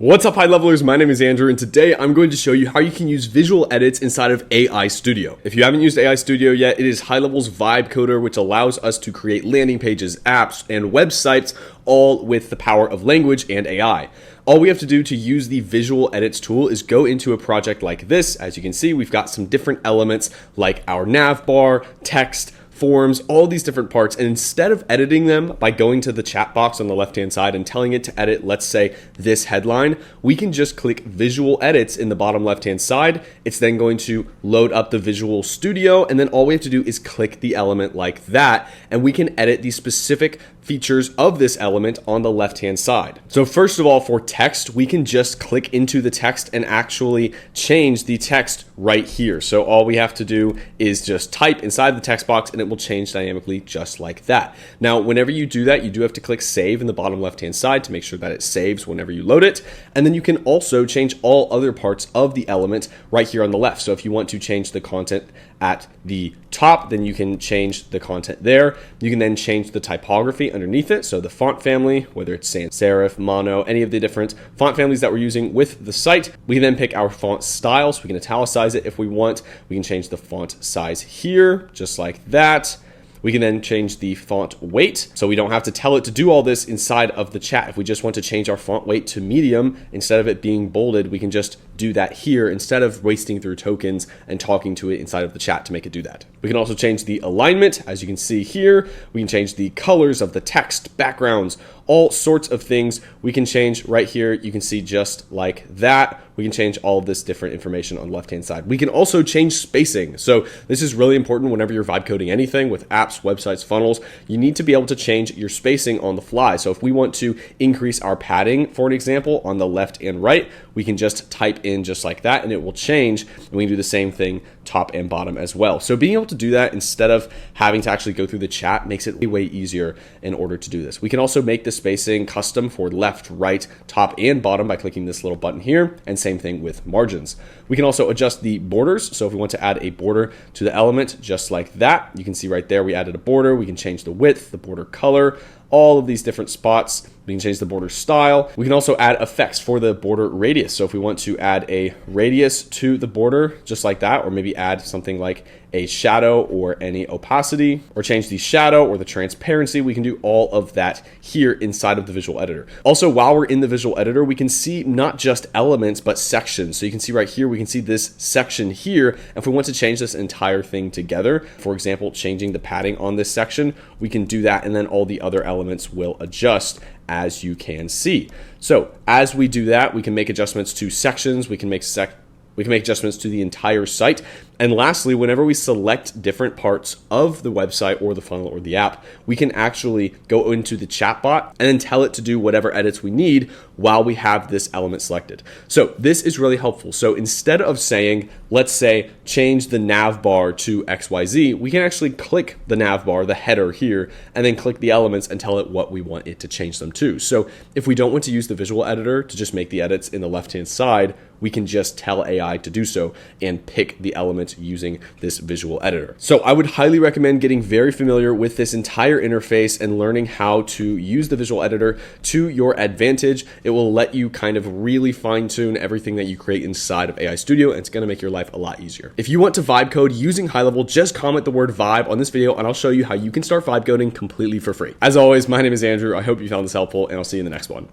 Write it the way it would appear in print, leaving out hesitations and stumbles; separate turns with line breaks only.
What's up, high levelers? My name is Andrew, and today I'm going to show you how you can use visual edits inside of AI Studio. If you haven't used AI Studio yet, it is HighLevel's vibe coder, which allows us to create landing pages, apps, and websites, all with the power of language and AI. All we have to do to use the visual edits tool is go into a project like this. As you can see, we've got some different elements like our nav bar, text, forms, all these different parts, and instead of editing them by going to the chat box on the left hand side and telling it to edit, let's say, this headline, we can just click visual edits in the bottom left hand side. It's then going to load up the Visual Studio, and then all we have to do is click the element like that, and we can edit the specific features of this element on the left hand side. So first of all, for text, we can just click into the text and actually change the text right here. So all we have to do is just type inside the text box and it will change dynamically just like that. Now, whenever you do that, you do have to click save in the bottom left hand side to make sure that it saves whenever you load it. And then you can also change all other parts of the element right here on the left. So if you want to change the content at the top, then you can change the content there. You can then change the typography underneath it. So the font family, whether it's sans serif, mono, any of the different font families that we're using with the site. We can then pick our font style. So we can italicize it if we want. We can change the font size here, just like that. We can then change the font weight, so we don't have to tell it to do all this inside of the chat. If we just want to change our font weight to medium, instead of it being bolded, we can just do that here instead of wasting through tokens and talking to it inside of the chat to make it do that. We can also change the alignment. As you can see here, we can change the colors of the text, backgrounds, all sorts of things we can change right here. You can see just like that. We can change all of this different information on the left-hand side. We can also change spacing. So this is really important whenever you're vibe coding anything with apps, websites, funnels. You need to be able to change your spacing on the fly. So if we want to increase our padding, for an example, on the left and right, we can just type in just like that and it will change. And we can do the same thing top and bottom as well. So being able to do that instead of having to actually go through the chat makes it way easier in order to do this. We can also make the spacing custom for left, right, top, and bottom by clicking this little button here, and same thing with margins. We can also adjust the borders. So if we want to add a border to the element just like that, you can see right there we added a border. We can change the width, the border color, all of these different spots. We can change the border style. We can also add effects for the border radius. So if we want to add a radius to the border just like that, or maybe add something like a shadow or any opacity, or change the shadow or the transparency, we can do all of that here inside of the visual editor. Also, while we're in the visual editor, we can see not just elements, but sections. So you can see right here, we can see this section here. If we want to change this entire thing together, for example, changing the padding on this section, we can do that, and then all the other elements will adjust, as you can see. So as we do that, we can make adjustments to sections, we can make adjustments to the entire site. And lastly, whenever we select different parts of the website or the funnel or the app, we can actually go into the chatbot and then tell it to do whatever edits we need while we have this element selected. So this is really helpful. So instead of saying, let's say, change the nav bar to XYZ, we can actually click the nav bar, the header here, and then click the elements and tell it what we want it to change them to. So if we don't want to use the visual editor to just make the edits in the left-hand side, we can just tell AI to do so and pick the elements using this visual editor. So I would highly recommend getting very familiar with this entire interface and learning how to use the visual editor to your advantage. It will let you kind of really fine tune everything that you create inside of AI Studio, and it's going to make your life a lot easier. If you want to vibe code using HighLevel, just comment the word vibe on this video and I'll show you how you can start vibe coding completely for free. As always, my name is Andrew. I hope you found this helpful and I'll see you in the next one.